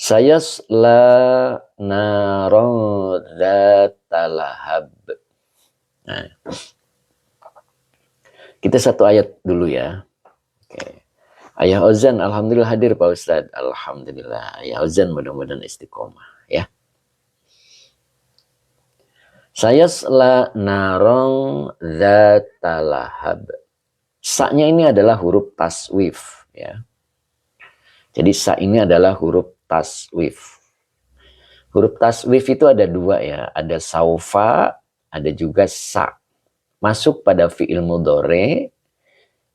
Sayasla naron dzatalahab. Nah, kita satu ayat dulu ya. Oke. Ayah Ozan, alhamdulillah hadir Pak Ustadz. Alhamdulillah. Ayah Ozan mudah-mudahan istiqomah ya. Sayasla narong dzatalahab. Sa-nya ini adalah huruf taswif ya. Jadi sa ini adalah huruf taswif. Huruf taswif itu ada dua ya. Ada saufa, ada juga sa. Masuk pada fi'il mudhari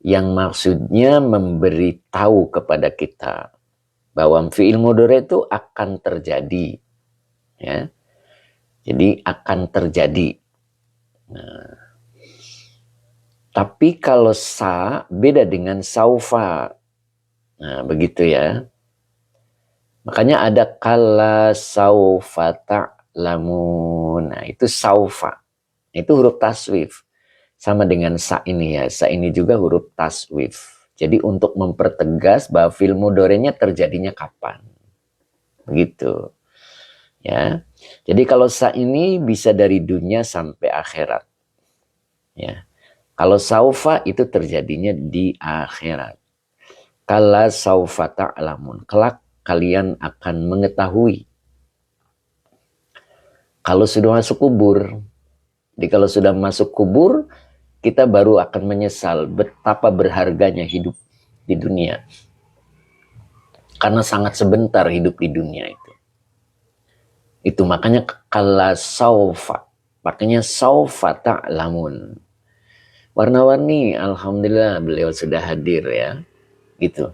yang maksudnya memberitahu kepada kita bahwa fi'il mudhari itu akan terjadi. Ya. Jadi akan terjadi. Nah, tapi kalau sa beda dengan saufa. Nah, begitu ya. Makanya ada kala saufa ta'lamun. Nah, itu saufa. Itu huruf taswif. Sama dengan sa ini ya. Sa ini juga huruf taswif. Jadi untuk mempertegas bahwa fi'il mudhari'nya terjadinya kapan. Begitu. Ya. Jadi kalau sa ini bisa dari dunia sampai akhirat. Ya. Kalau saufa itu terjadinya di akhirat. Kala saufa ta'lamun. Kelak kalian akan mengetahui. Kalau sudah masuk kubur. Jadi kalau sudah masuk kubur, kita baru akan menyesal betapa berharganya hidup di dunia. Karena sangat sebentar hidup di dunia itu. Itu makanya kala saufa. Makanya saufa ta'lamun. Warna-warni, alhamdulillah beliau sudah hadir ya. Gitu.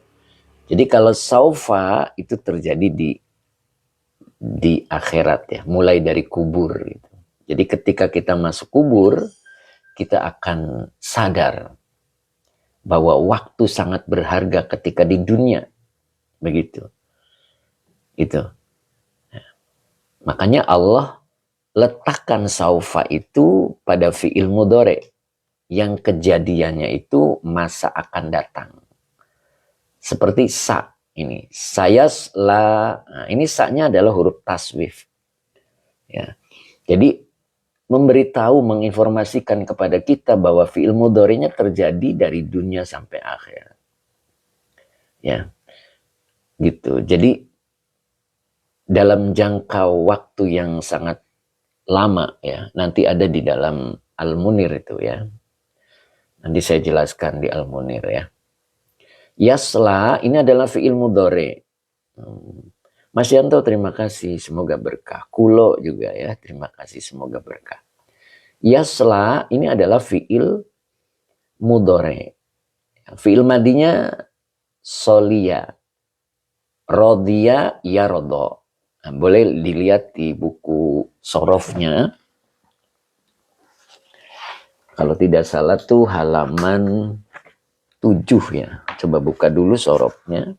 Jadi kalau saufa itu terjadi di akhirat ya, mulai dari kubur gitu. Jadi ketika kita masuk kubur, kita akan sadar bahwa waktu sangat berharga ketika di dunia. Begitu. Itu. Makanya Allah letakkan saufa itu pada fi'il mudhari yang kejadiannya itu masa akan datang. Seperti sa ini. Sayasla. Nah, ini sa-nya adalah huruf taswif. Ya. Jadi memberitahu, menginformasikan kepada kita bahwa fi'il mudhari'nya terjadi dari dunia sampai akhir. Ya. Gitu. Jadi dalam jangka waktu yang sangat lama ya. Nanti ada di dalam Al-Munir itu ya. Nanti saya jelaskan di Al-Munir ya. Yasla ini adalah fi'il mudhari. Mas Yanto terima kasih, semoga berkah. Kulo juga ya, terima kasih, semoga berkah. Yasla ini adalah fi'il mudhari. Fi'il madinya solia. Rodhiya yarodho. Nah, boleh dilihat di buku sorofnya. Kalau tidak salah tuh halaman 7 ya. Coba buka dulu sorofnya.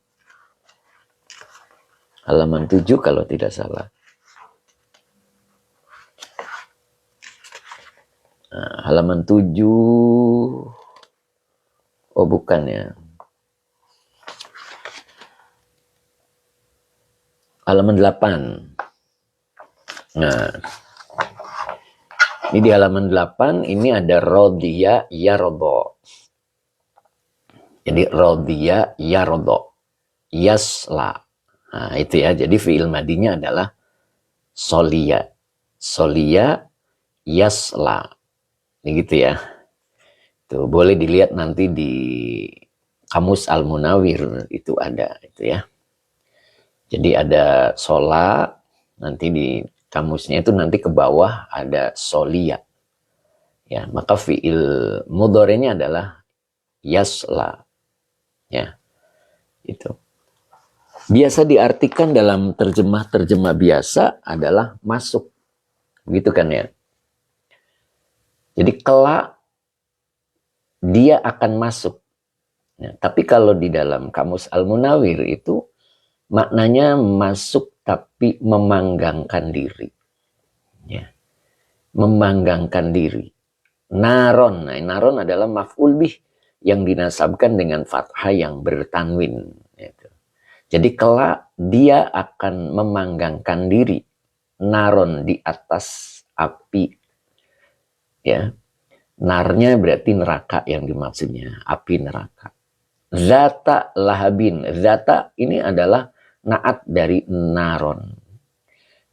Halaman 7 kalau tidak salah. Nah, halaman 7. Oh bukan ya. Halaman 8. Nah. Ini di halaman 8 ini ada rodhiya yarodho. Jadi rodhiya yarodho. Yasla. Nah itu ya. Jadi fi'il madinya adalah solia. Solia yasla. Ini gitu ya. Tuh, boleh dilihat nanti di Kamus Al-Munawir itu ada itu ya. Jadi ada sola, nanti di kamusnya itu nanti ke bawah ada solia. Ya, maka fi'il mudhari'nya adalah yasla. Ya. Itu. Biasa diartikan dalam terjemah-terjemah biasa adalah masuk. Gitu kan ya. Jadi kelak dia akan masuk. Ya, tapi kalau di dalam Kamus Al-Munawir itu maknanya masuk tapi memanggangkan diri. Ya. Memanggangkan diri. Naron. Nah, naron adalah maf'ul bih yang dinasabkan dengan fathah yang bertanwin. Gitu. Jadi kelak dia akan memanggangkan diri naron di atas api. Ya, narnya berarti neraka yang dimaksudnya, api neraka. Zata lahabin, zata ini adalah naat dari naron.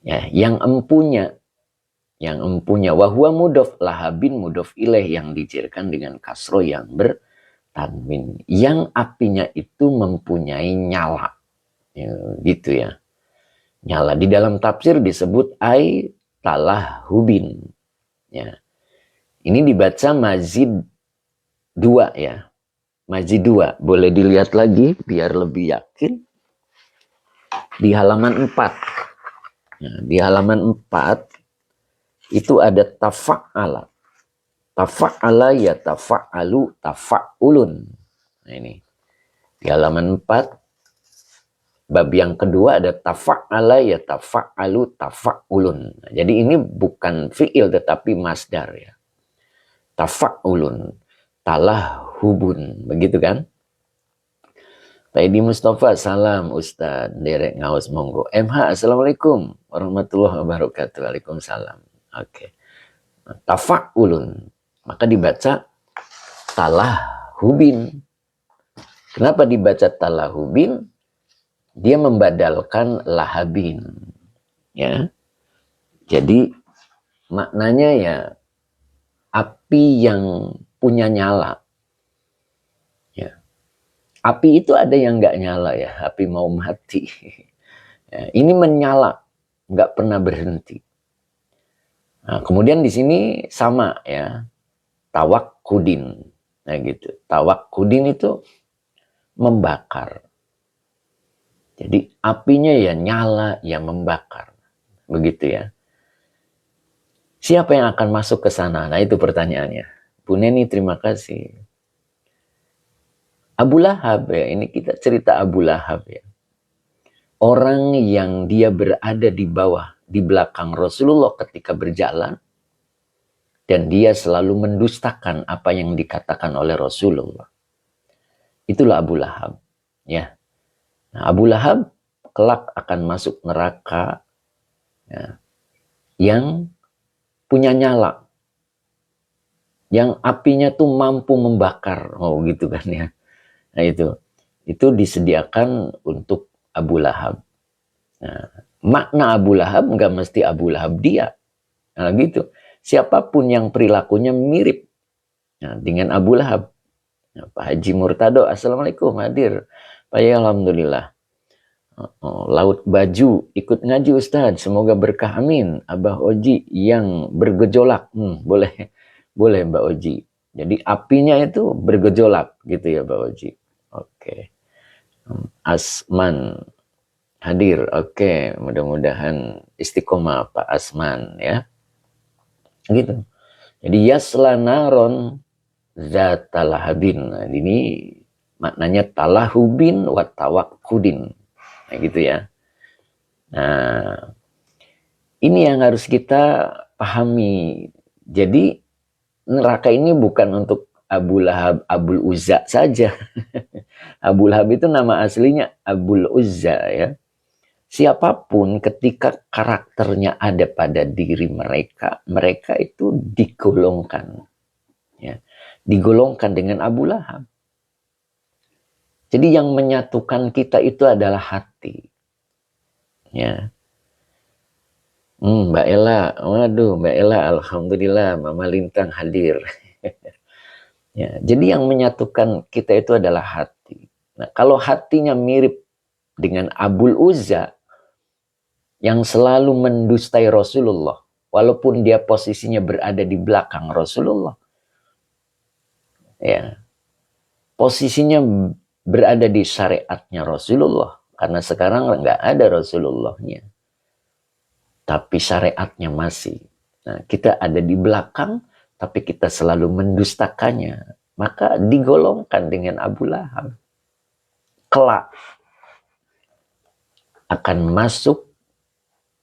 Ya, yang empunya, wahwa mudof, lahabin mudof ilaih, yang dicirikan dengan kasro yang bertanwin. Yang apinya itu mempunyai nyala. Ya, gitu ya. Nyala. Di dalam tafsir disebut ay talahubin. Ya. Ini dibaca mazid 2 ya. Mazid 2. Boleh dilihat lagi biar lebih yakin. Di halaman 4. Nah, di halaman 4 itu ada tafa'ala. Tafa'ala ya tafa'alu tafa'ulun. Nah ini. Di halaman 4 bab yang kedua ada tafa'ala ya tafa'alu tafa'ulun. Nah, jadi ini bukan fi'il tetapi masdar ya. Tafa'ulun, talahubun, begitu kan? Pak Edi Mustafa, salam Ustaz, derek ngawas monggo. MH, assalamualaikum warahmatullahi wabarakatuh. Waalaikumsalam. Oke. Tafa'ulun, maka dibaca talahubin. Kenapa dibaca talahubin? Dia membadalkan lahabin. Ya. Jadi maknanya ya api yang punya nyala. Ya. Api itu ada yang nggak nyala ya, api mau mati. Ya, ini menyala, nggak pernah berhenti. Nah, kemudian di sini sama ya, tawakkudin. Nah gitu, tawakkudin itu membakar. Jadi apinya ya nyala, ya membakar. Begitu ya. Siapa yang akan masuk ke sana? Nah itu pertanyaannya. Bu Neni, terima kasih. Abu Lahab ya, ini kita cerita Abu Lahab ya. Orang yang dia berada di bawah, di belakang Rasulullah ketika berjalan. Dan dia selalu mendustakan apa yang dikatakan oleh Rasulullah. Itulah Abu Lahab. Ya. Nah, Abu Lahab kelak akan masuk neraka ya, yang punya nyala. Yang apinya tuh mampu membakar. Oh gitu kan ya. Nah itu disediakan untuk Abu Lahab. Nah, makna Abu Lahab nggak mesti Abu Lahab dia. Nah gitu. Siapapun yang perilakunya mirip dengan Abu Lahab. Nah, Pak Haji Murtado, assalamualaikum, hadir. Pak ya, alhamdulillah. Laut Baju ikut ngaji Ustaz, semoga berkah, amin. Abah Oji yang bergejolak, boleh Mbak Oji. Jadi apinya itu bergejolak gitu ya Mbak Oji. Oke. Asman hadir, oke. Mudah-mudahan istiqomah Pak Asman ya. Gitu. Jadi yasla naron zatalahabin. Nah, ini maknanya talahubin wa tawakkudin. Nah gitu ya. Nah, ini yang harus kita pahami. Jadi neraka ini bukan untuk Abu Lahab, Abul Uzza saja. Abu Lahab itu nama aslinya Abul Uzza ya. Siapapun ketika karakternya ada pada diri mereka, mereka itu digolongkan. Ya, digolongkan dengan Abu Lahab. Jadi yang menyatukan kita itu adalah hati. Ya. Mbak Ella, waduh Mbak Ella, alhamdulillah Mama Lintang hadir. Ya, jadi yang menyatukan kita itu adalah hati. Nah, kalau hatinya mirip dengan Abul Uzza yang selalu mendustai Rasulullah, walaupun dia posisinya berada di belakang Rasulullah, ya, posisinya berada di syariatnya Rasulullah, karena sekarang nggak ada Rasulullahnya, tapi syariatnya masih. Nah, kita ada di belakang, tapi kita selalu mendustakannya, maka digolongkan dengan Abu Lahab. Kelak akan masuk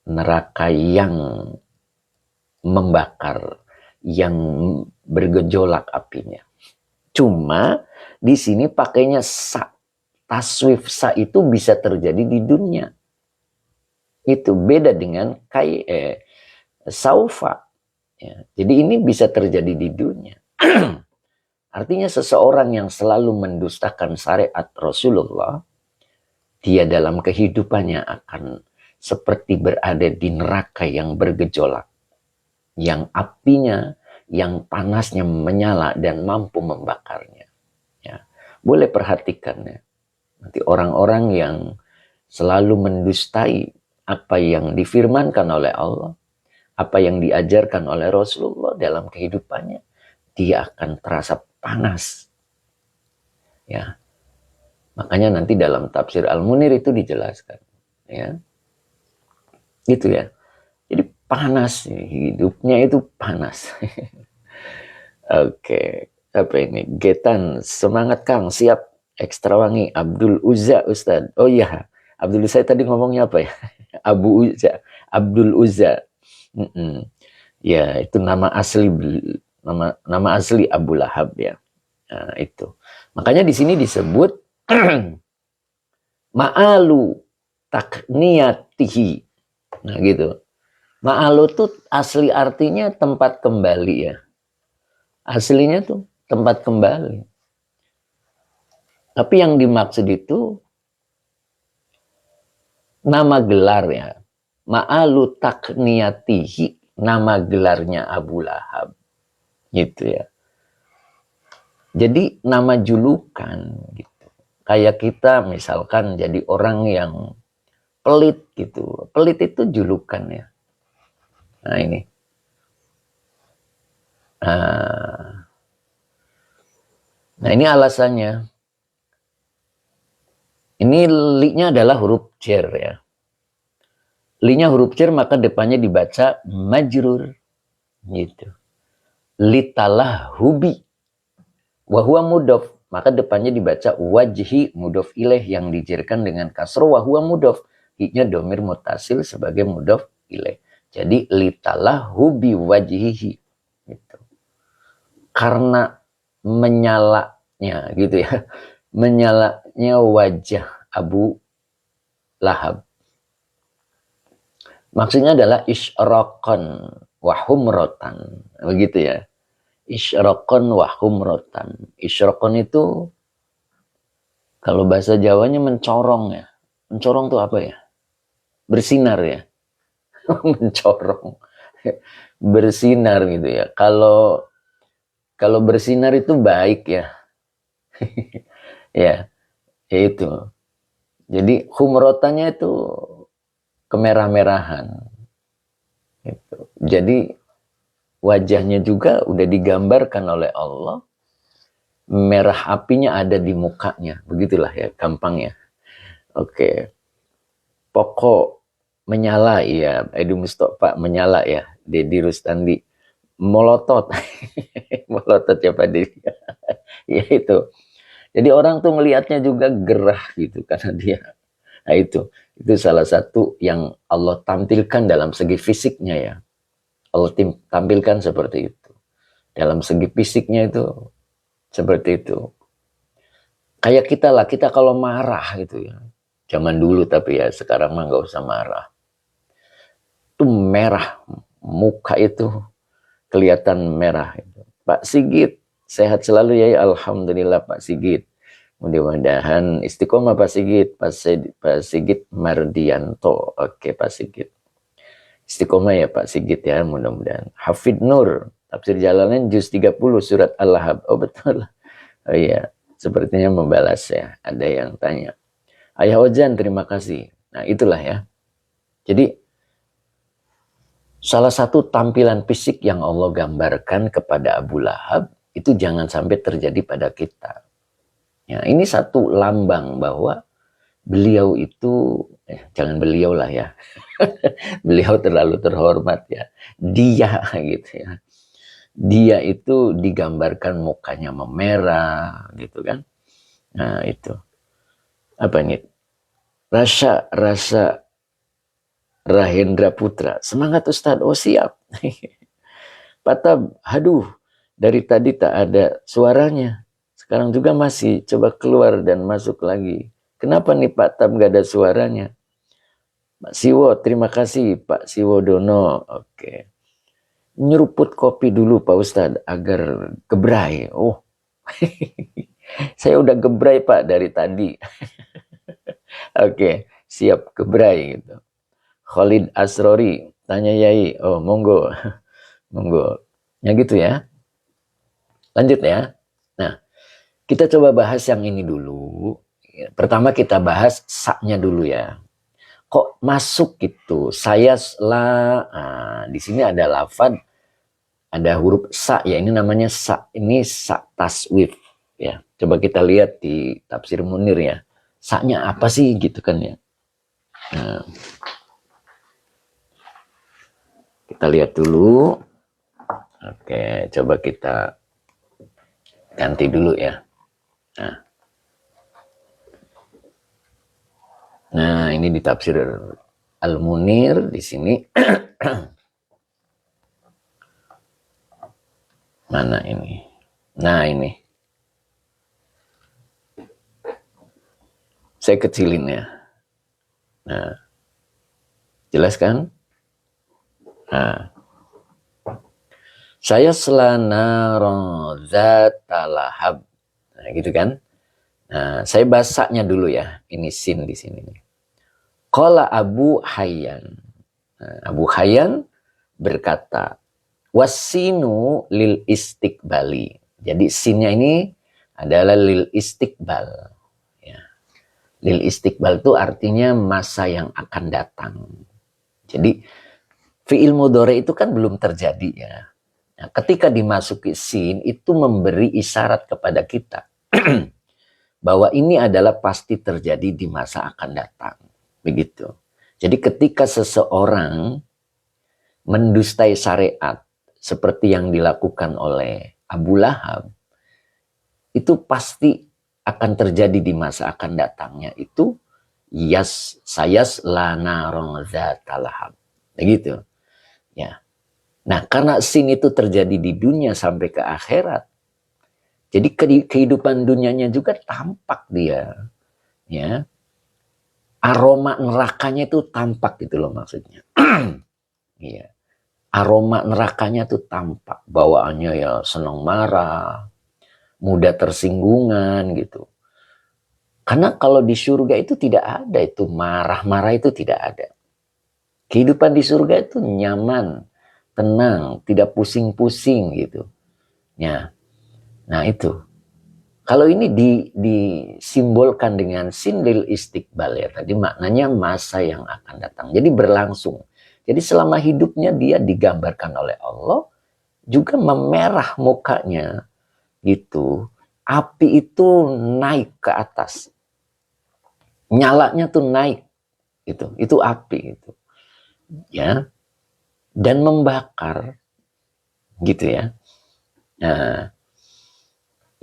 neraka yang membakar, yang bergejolak apinya. Cuma di sini pakainya sa. taswif sa itu bisa terjadi di dunia. Itu beda dengan saufa. Ya. Jadi ini bisa terjadi di dunia. Artinya seseorang yang selalu mendustakan syariat Rasulullah, dia dalam kehidupannya akan seperti berada di neraka yang bergejolak. Yang apinya, yang panasnya menyala dan mampu membakarnya. Ya. Boleh perhatikan ya. Nanti orang-orang yang selalu mendustai apa yang difirmankan oleh Allah, apa yang diajarkan oleh Rasulullah dalam kehidupannya, dia akan terasa panas. Ya. Makanya nanti dalam tafsir Al-Munir itu dijelaskan. Ya. Gitu ya. Jadi panas, hidupnya itu panas. Oke. Apa ini? Getan, semangat Kang, siap. Ekstra wangi, Abdul Uzza Ustaz. Oh iya, Abdul Uzza tadi ngomongnya apa ya? Abu Uzza, Abdul Uzza. Ya, itu nama asli Abu Lahab ya. Nah, itu. Makanya di sini disebut ma'alu takniyatihi. Nah, gitu. Ma'alu tuh asli artinya tempat kembali ya. Aslinya tuh tempat kembali. Tapi yang dimaksud itu nama gelar ya. Ma'alu takniyatihi, nama gelarnya Abu Lahab. Gitu ya. Jadi nama julukan gitu. Kayak kita misalkan jadi orang yang pelit gitu. Pelit itu julukan ya. Nah ini. Nah ini alasannya. Ini li-nya adalah huruf jar ya. Li-nya huruf jar maka depannya dibaca majrur. Gitu. Litalah hubi. Wahuwa mudof. Maka depannya dibaca wajhi mudof ilaih yang dijarkan dengan kasro wahuwa mudof. Hi-nya domir mutasil sebagai mudof ilaih. Jadi litalah hubi wajhihi. Gitu. Karena menyalanya gitu ya. Menyalanya wajah Abu Lahab. Maksudnya adalah isyraqan wa humratan. Begitu ya. Isyraqan wa humratan. Isyraqan itu kalau bahasa Jawanya mencorong ya. Mencorong itu apa ya? Bersinar ya. Mencorong. Bersinar gitu ya. Kalau bersinar itu baik ya. Ya, itu. Jadi humrotannya itu kemerah-merahan. Gitu. Jadi wajahnya juga udah digambarkan oleh Allah. Merah apinya ada di mukanya. Begitulah ya, gampangnya. Oke. Pokok menyala ya. Edu Mustafa menyala ya. Dedi Rustandi. Molotot. Molotot ya Pak Dedi. Ya itu. Jadi orang tuh melihatnya juga gerah gitu karena dia. Nah itu salah satu yang Allah tampilkan dalam segi fisiknya ya. Allah tampilkan seperti itu. Dalam segi fisiknya itu seperti itu. Kayak kita lah, kita kalau marah gitu ya. Zaman dulu tapi ya sekarang mah nggak usah marah. Itu merah, muka itu kelihatan merah. Pak Sigit, sehat selalu ya, alhamdulillah Pak Sigit. Mudah-mudahan istiqomah Pak Sigit, Pak Sigit Mardianto. Oke Pak Sigit. Istiqomah ya Pak Sigit ya, mudah-mudahan. Hafid Nur, tafsir Jalalain juz 30 surat Al-Lahab. Oh betul. Oh iya, sepertinya membalas ya. Ada yang tanya. Ayah Ojan, terima kasih. Nah itulah ya. Jadi salah satu tampilan fisik yang Allah gambarkan kepada Abu Lahab itu jangan sampai terjadi pada kita. Ya, ini satu lambang bahwa beliau itu, jangan beliau lah ya. Beliau terlalu terhormat ya. Dia gitu ya. Dia itu digambarkan mukanya memerah gitu kan. Nah itu. Apa ini? Rasa Rahendra Putra. Semangat Ustadz. Oh siap. Patab, aduh. Dari tadi tak ada suaranya. Sekarang juga masih. Coba keluar dan masuk lagi. Kenapa nih Pak Tam gak ada suaranya? Pak Siwo, terima kasih Pak Siwo Dono. Oke. Nyeruput kopi dulu Pak Ustadz agar gebrai. Oh, saya udah gebrai Pak dari tadi. Oke, siap gebrai gitu. Khalid Asrori, tanya Yai. Oh, monggo. Monggo. Ya gitu ya. Lanjut ya. Nah, kita coba bahas yang ini dulu. Pertama kita bahas saknya dulu ya. Kok masuk gitu? Saya la, di sini ada lafad, ada huruf sa ya. Ini namanya sa. Ini sa taswif ya. Coba kita lihat di tafsir Munir ya. Saknya apa sih gitu kan ya? Nah, kita lihat dulu. Oke, coba kita ganti dulu ya. Nah, ini di tafsir Al-Munir di sini. Mana ini? Nah, ini. Saya kecilin ya. Nah, jelas kan? Nah, saya selana rozatalahab. Nah, gitu kan? Nah, saya basaknya dulu ya. Ini sin di sini. Qala Abu Hayyan. Nah, Abu Hayyan berkata, wasinu lil istiqbali. Jadi sinnya ini adalah lil istiqbal. Ya. Lil istiqbal itu artinya masa yang akan datang. Jadi fi'il mudhari itu kan belum terjadi ya. Nah, ketika dimasuki sin itu memberi isyarat kepada kita bahwa ini adalah pasti terjadi di masa akan datang. Begitu. Jadi ketika seseorang mendustai syariat seperti yang dilakukan oleh Abu Lahab, itu pasti akan terjadi di masa akan datangnya itu sayas lana rozatalahab. Begitu. Ya. Nah, karena sin itu terjadi di dunia sampai ke akhirat, jadi kehidupan dunianya juga tampak dia. Ya. Aroma nerakanya itu tampak gitu loh maksudnya. Iya. Aroma nerakanya itu tampak. Bawaannya ya senang marah, mudah tersinggungan gitu. Karena kalau di surga itu tidak ada itu marah-marah itu tidak ada. Kehidupan di surga itu nyaman, tenang, tidak pusing-pusing gitu. Ya. Nah itu. Kalau ini disimbolkan dengan sinlil istiqbal ya. Tadi maknanya masa yang akan datang. Jadi berlangsung. Jadi selama hidupnya dia digambarkan oleh Allah. Juga memerah mukanya. Gitu. Api itu naik ke atas. Nyalanya tuh naik. Itu api. Gitu. Ya. Dan membakar. Gitu ya. Nah.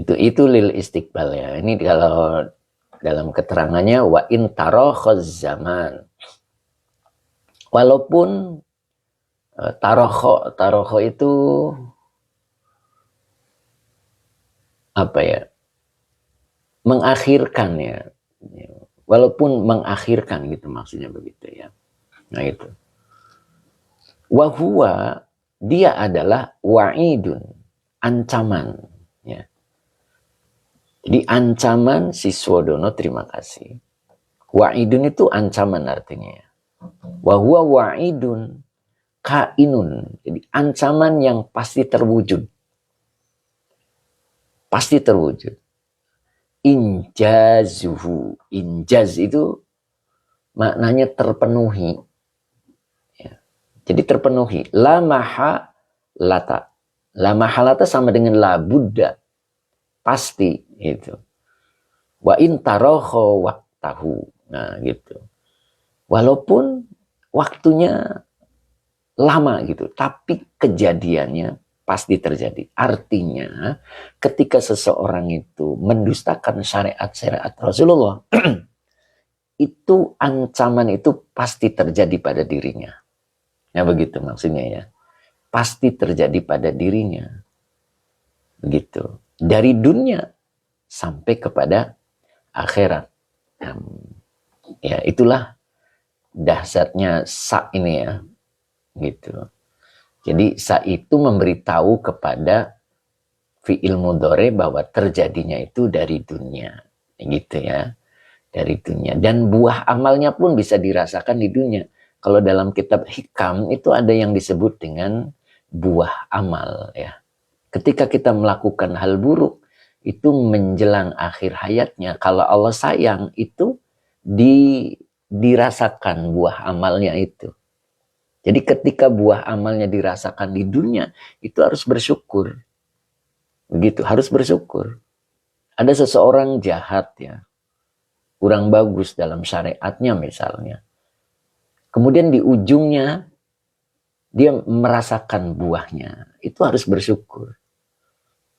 Itu lil istiqbal ya. Ini kalau dalam keterangannya wa in tarokhaz zaman. Walaupun tarokho itu apa ya? Mengakhirkan ya. Walaupun mengakhirkan gitu maksudnya begitu ya. Nah itu. Wa huwa dia adalah wa'idun, ancaman ya. Jadi ancaman siswa dono terima kasih. Wa'idun itu ancaman artinya. Wa huwa wa'idun kainun. Jadi ancaman yang pasti terwujud. Pasti terwujud. Injazuhu. Injaz itu maknanya terpenuhi. Ya. Jadi terpenuhi. La mahalata. La mahalata sama dengan la buddha. Pasti itu. Wa in taroho waktahu. Nah gitu. Walaupun waktunya lama gitu, tapi kejadiannya pasti terjadi. Artinya ketika seseorang itu mendustakan syariat-syariat Rasulullah, itu ancaman itu pasti terjadi pada dirinya. Ya begitu maksudnya ya. Pasti terjadi pada dirinya. Begitu. Dari dunia sampai kepada akhirat. Ya itulah dahsyatnya sa ini ya, gitu. Jadi sa itu memberitahu kepada fi'il mudhari bahwa terjadinya itu dari dunia, gitu ya, dari dunia. Dan buah amalnya pun bisa dirasakan di dunia. Kalau dalam kitab hikam itu ada yang disebut dengan buah amal ya. Ketika kita melakukan hal buruk itu menjelang akhir hayatnya, kalau Allah sayang itu dirasakan buah amalnya itu. Jadi ketika buah amalnya dirasakan di dunia, itu harus bersyukur. Begitu, harus bersyukur. Ada seseorang jahat ya, kurang bagus dalam syariatnya misalnya. Kemudian di ujungnya, dia merasakan buahnya. Itu harus bersyukur.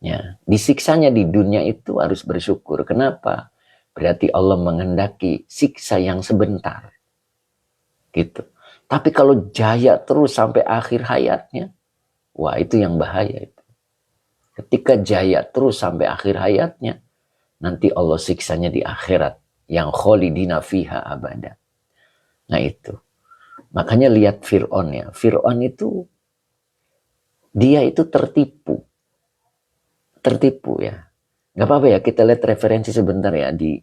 Ya, disiksanya di dunia itu harus bersyukur. Kenapa? Berarti Allah menghendaki siksa yang sebentar. Gitu. Tapi kalau jaya terus sampai akhir hayatnya, wah itu yang bahaya itu. Ketika jaya terus sampai akhir hayatnya, nanti Allah siksanya di akhirat yang kholidina fiha abada. Nah itu. Makanya lihat Fir'aun ya. Fir'aun itu dia itu tertipu. Tertipu ya. Gak apa-apa ya, kita lihat referensi sebentar ya di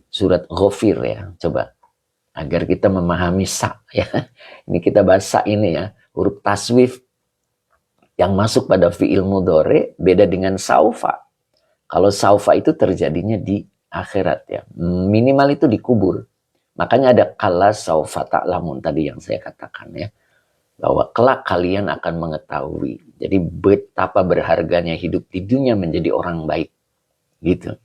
surat Ghafir ya. Coba agar kita memahami sa ya. Ini kita bahas sa ini ya. Huruf taswif yang masuk pada fi'il mudhari beda dengan saufa. Kalau saufa itu terjadinya di akhirat ya. Minimal itu dikubur. Makanya ada kala saufa ta'lamun tadi yang saya katakan ya. Bahwa kelak kalian akan mengetahui. Jadi betapa berharganya hidup di dunia menjadi orang baik. Gitu.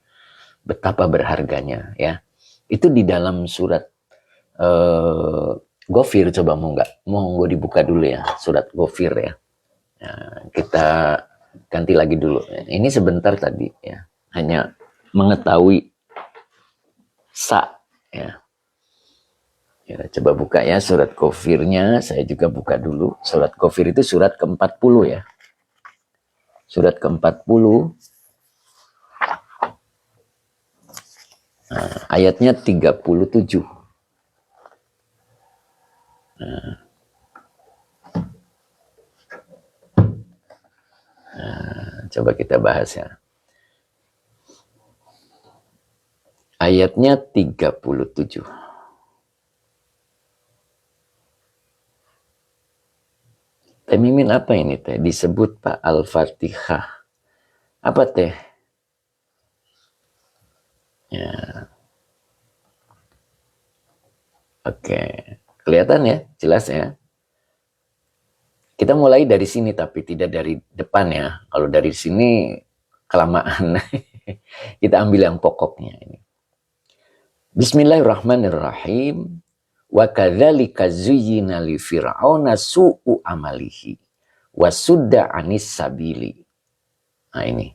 Betapa berharganya ya. Itu di dalam surat Ghafir, coba mau dibuka dulu ya. Surat Ghafir ya. Nah, kita ganti lagi dulu. Ini sebentar tadi ya. Hanya mengetahui sa ya. Ya, coba buka ya surat Ghafirnya. Saya juga buka dulu. Surat Ghafir itu surat ke-40 ya. Surat ke-40. Nah, ayatnya 37. Nah, coba kita bahas ya. Ayatnya 37. Teh Mimin apa ini teh? Disebut Pak Al-Fatihah. Apa teh? Ya. Oke. Kelihatan ya? Jelas ya? Kita mulai dari sini tapi tidak dari depan ya. Kalau dari sini kelamaan. Kita ambil yang pokoknya ini. Bismillahirrahmanirrahim. Wa kadzalika zuyyina li fir'auna su'u amalihi wa sudda 'anis sabili. Nah ini.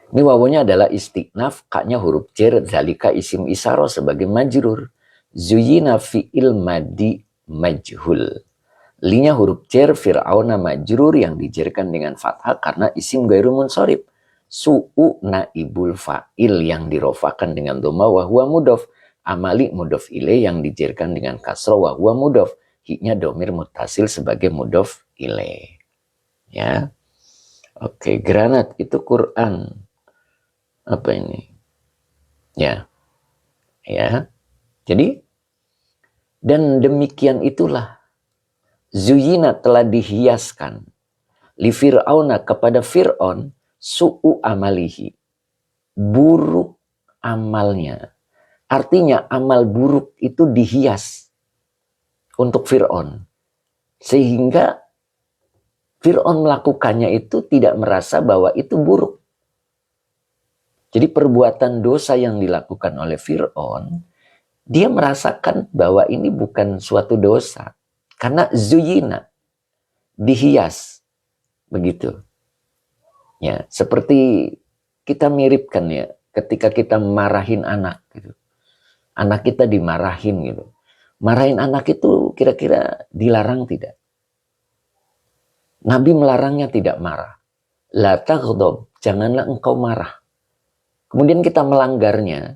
Ini wawunya adalah istiqnaf, kaknya huruf jar, zalika isim isyarah sebagai majrur. Zuyyina fi'il madi majhul. Linya huruf jar, fir'auna majrur yang dijarkan dengan fathah karena isim ghairu munsharif. Su'u naibul fa'il yang dirofakan dengan dhamma wa huwa mudhaf. Amali mudhaf ilaih yang dijarkan dengan kasrah wa huwa mudhaf. Hiknya domir mutasil sebagai mudhaf ilaih. Ya. Oke, granat itu Quran. Apa ini? Ya. Ya. Jadi dan demikian itulah Zuyina telah dihiaskan li fir'auna kepada Fir'aun su'u amalihi. Buruk amalnya. Artinya amal buruk itu dihias untuk Fir'aun. Sehingga Fir'aun melakukannya itu tidak merasa bahwa itu buruk. Jadi perbuatan dosa yang dilakukan oleh Fir'aun, dia merasakan bahwa ini bukan suatu dosa. Karena zuyina, dihias. Begitu. Ya, seperti kita miripkan ya, ketika kita marahin anak gitu. Anak kita dimarahin gitu. Marahin anak itu kira-kira dilarang tidak? Nabi melarangnya tidak marah. La taghdab, janganlah engkau marah. Kemudian kita melanggarnya.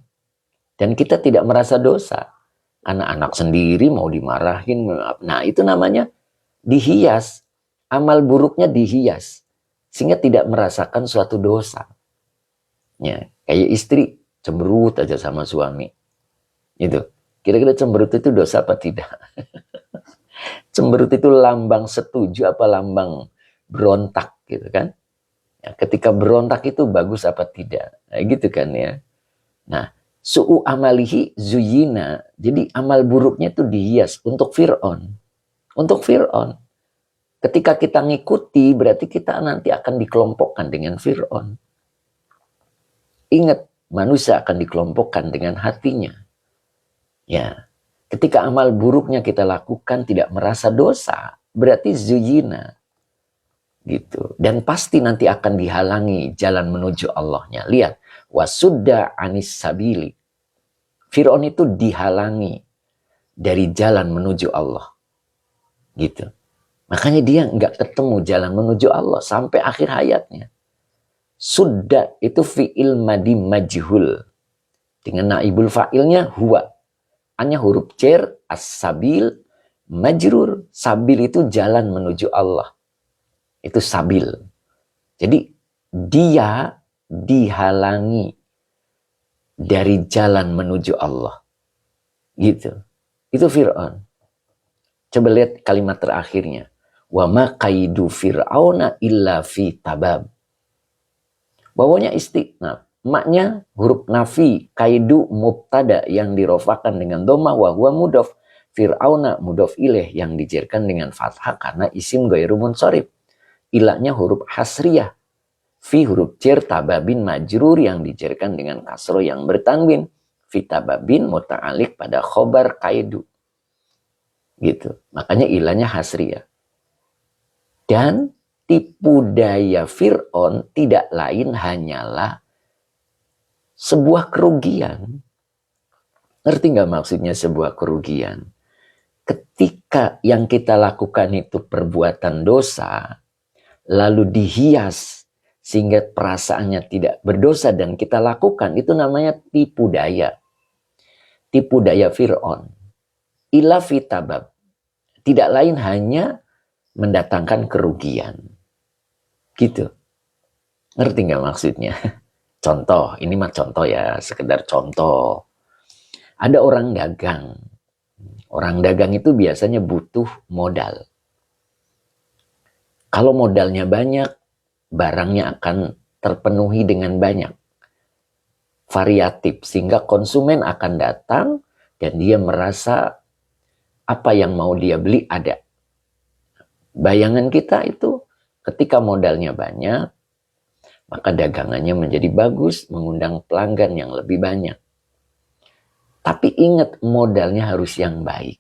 Dan kita tidak merasa dosa. Karena anak sendiri mau dimarahin. Nah itu namanya dihias. Amal buruknya dihias. Sehingga tidak merasakan suatu dosa. Ya, kayak istri cemberut aja sama suami. Itu. Kira-kira cemberut itu dosa apa tidak? Cemberut itu lambang setuju apa lambang berontak gitu kan? Ya, ketika berontak itu bagus apa tidak? Nah, gitu kan ya. Nah, su'u amalihi zuyina. Jadi amal buruknya itu dihias untuk Fir'aun. Untuk Fir'aun. Ketika kita ngikuti berarti kita nanti akan dikelompokkan dengan Fir'aun. Ingat, manusia akan dikelompokkan dengan hatinya. Ya. Ketika amal buruknya kita lakukan tidak merasa dosa, berarti zuyina. Gitu. Dan pasti nanti akan dihalangi jalan menuju Allahnya. Lihat, wasudda anis sabili. Fir'aun itu dihalangi dari jalan menuju Allah. Gitu. Makanya dia nggak ketemu jalan menuju Allah sampai akhir hayatnya. Sudda itu fi'il madi majhul. Dengan naibul fa'ilnya huwa. Hanya huruf cer, as-sabil, majrur. Sabil itu jalan menuju Allah. Itu sabil. Jadi dia dihalangi dari jalan menuju Allah. Gitu. Itu Fir'aun. Coba lihat kalimat terakhirnya. Wa ma kaidu fir'auna illa fi tabab. Bawahnya istiqnaf. Maknya huruf nafi, kaidu mubtada yang dirofakan dengan dhamma wa huwa mudhof. Fir'auna mudhof ilaih yang dijerkan dengan fathah karena isim ghairu munsharif. Ilahnya huruf hasriyah. Fi huruf jar tababin majrur yang dijerkan dengan kasroh yang bertanwin. Fi tababin muta'alik pada khobar kaidu. Gitu. Makanya ilahnya hasriyah. Dan tipu daya Fir'aun tidak lain hanyalah sebuah kerugian. Ngerti nggak maksudnya sebuah kerugian? Ketika yang kita lakukan itu perbuatan dosa, lalu dihias sehingga perasaannya tidak berdosa dan kita lakukan, itu namanya tipu daya. Tipu daya Fir'aun. Ila fitabab. Tidak lain hanya mendatangkan kerugian. Gitu. Ngerti nggak maksudnya? Contoh, ini mah contoh ya, sekedar contoh. Ada orang dagang. Orang dagang itu biasanya butuh modal. Kalau modalnya banyak, barangnya akan terpenuhi dengan banyak. Variatif, sehingga konsumen akan datang dan dia merasa apa yang mau dia beli ada. Bayangan kita itu ketika modalnya banyak, maka dagangannya menjadi bagus, mengundang pelanggan yang lebih banyak. Tapi ingat, modalnya harus yang baik.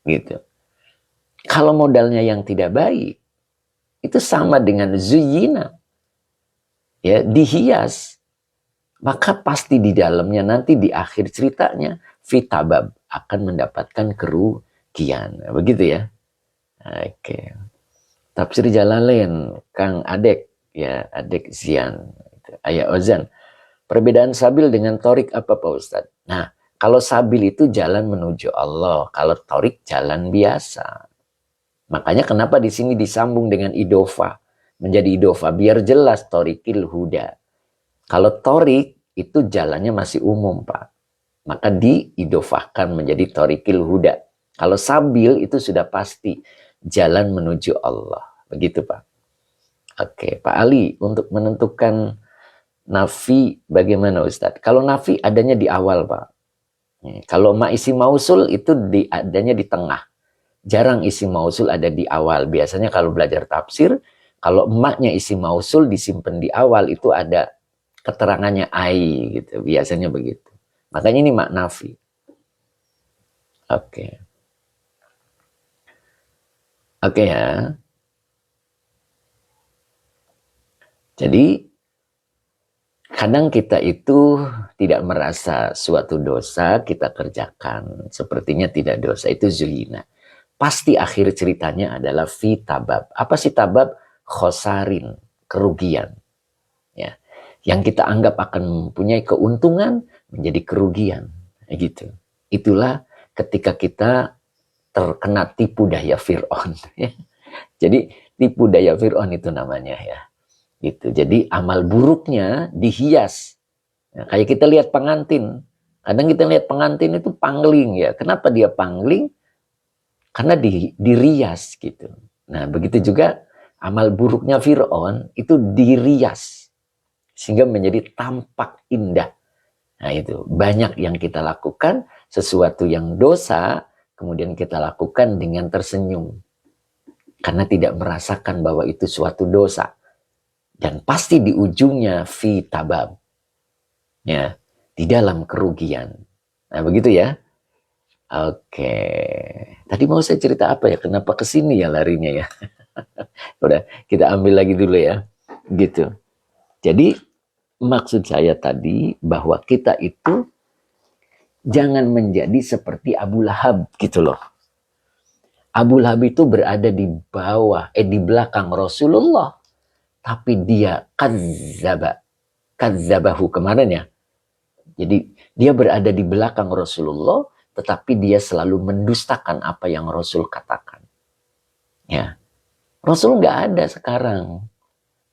Gitu. Kalau modalnya yang tidak baik, itu sama dengan zuyina. Ya, dihias. Maka pasti di dalamnya nanti di akhir ceritanya, fitabab akan mendapatkan kerugian. Begitu ya. Oke. Tafsir Jalalain, Kang Adek. Ya, Adek Zian, Ayah Ozan. Perbedaan sabil dengan torik apa Pak Ustadz? Nah, kalau sabil itu jalan menuju Allah, kalau torik jalan biasa. Makanya kenapa di sini disambung dengan idofa, menjadi idofa biar jelas torikil huda. Kalau torik itu jalannya masih umum Pak, maka diidofahkan menjadi torikil huda. Kalau sabil itu sudah pasti jalan menuju Allah, begitu Pak. Oke, Pak Ali, untuk menentukan nafi bagaimana Ustadz? Kalau nafi adanya di awal, Pak. Kalau ma isi mausul itu adanya di tengah. Jarang isi mausul ada di awal. Biasanya kalau belajar tafsir, kalau emaknya isi mausul disimpan di awal, itu ada keterangannya ai gitu. Biasanya begitu. Makanya ini mak nafi. Oke. Oke ya. Jadi kadang kita itu tidak merasa suatu dosa kita kerjakan. Sepertinya tidak dosa, itu zuyina. Pasti akhir ceritanya adalah fi tabab. Apa sih tabab? Khosarin, kerugian. Ya. Yang kita anggap akan mempunyai keuntungan, menjadi kerugian. Gitu. Itulah ketika kita terkena tipu daya Fir'aun. Jadi tipu daya Fir'aun itu namanya ya. Gitu. Jadi amal buruknya dihias. Nah, kayak kita lihat pengantin. Kadang kita lihat pengantin itu pangling ya. Kenapa dia pangling? Karena dirias gitu. Nah begitu juga amal buruknya Fir'aun itu dirias. Sehingga menjadi tampak indah. Nah itu banyak yang kita lakukan, sesuatu yang dosa, kemudian kita lakukan dengan tersenyum. Karena tidak merasakan bahwa itu suatu dosa. Dan pasti di ujungnya fi tabab. Ya, di dalam kerugian. Nah begitu ya. Oke. Tadi mau saya cerita apa ya? Kenapa kesini ya larinya ya? Udah, kita ambil lagi dulu ya. Gitu. Jadi maksud saya tadi bahwa kita itu jangan menjadi seperti Abu Lahab gitu loh. Abu Lahab itu berada di bawah, di belakang Rasulullah. Tapi dia kadzabahu kemarin ya. Jadi dia berada di belakang Rasulullah, tetapi dia selalu mendustakan apa yang Rasul katakan. Ya, Rasul nggak ada sekarang.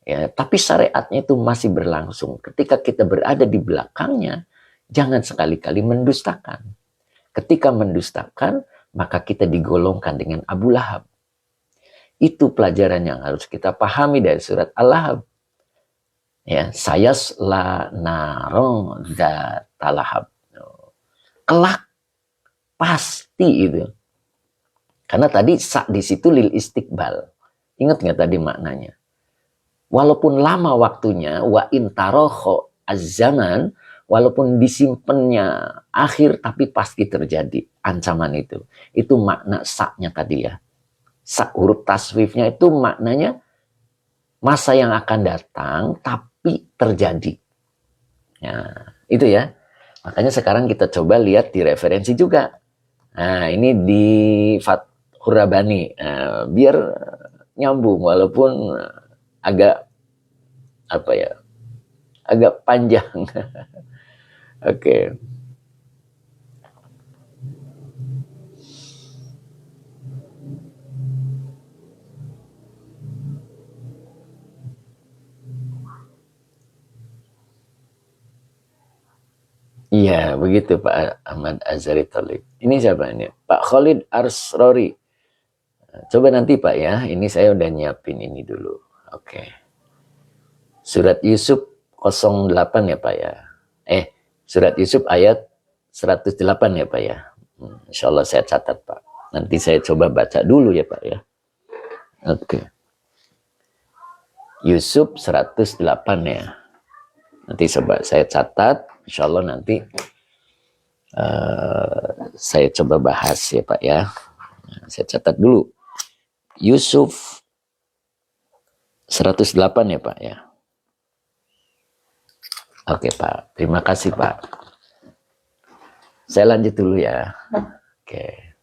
Ya, tapi syariatnya itu masih berlangsung. Ketika kita berada di belakangnya, jangan sekali-kali mendustakan. Ketika mendustakan, maka kita digolongkan dengan Abu Lahab. Itu pelajaran yang harus kita pahami dari surat Al-Lahab. Ya, sayasla narong zatalahab. Kelak pasti itu. Karena tadi di situ lil istiqbal. Ingat nggak tadi maknanya? Walaupun lama waktunya, wa intaroho az-zaman, walaupun disimpannya akhir, tapi pasti terjadi ancaman itu. Itu makna saknya tadi ya. Sak huruf taswifnya itu maknanya masa yang akan datang, tapi terjadi. Ya, itu ya. Makanya sekarang kita coba lihat di referensi juga. Nah, ini di Fathur Rabbani. Nah, biar nyambung walaupun agak apa ya? Agak panjang. Oke. Iya, begitu Pak Ahmad Azhari Talib. Ini siapa ini? Pak Khalid Arsrori. Coba nanti Pak ya, ini saya udah nyiapin ini dulu. Oke. Surat Yusuf 08 ya Pak ya. Surat Yusuf ayat 108 ya Pak ya. Insya Allah saya catat Pak. Nanti saya coba baca dulu ya Pak ya. Oke. Yusuf 108 ya. Nanti coba saya catat. Insya Allah nanti saya coba bahas ya Pak ya. Saya catat dulu. Yusuf 108 ya Pak ya. Oke Pak, terima kasih Pak. Saya lanjut dulu ya. Oke.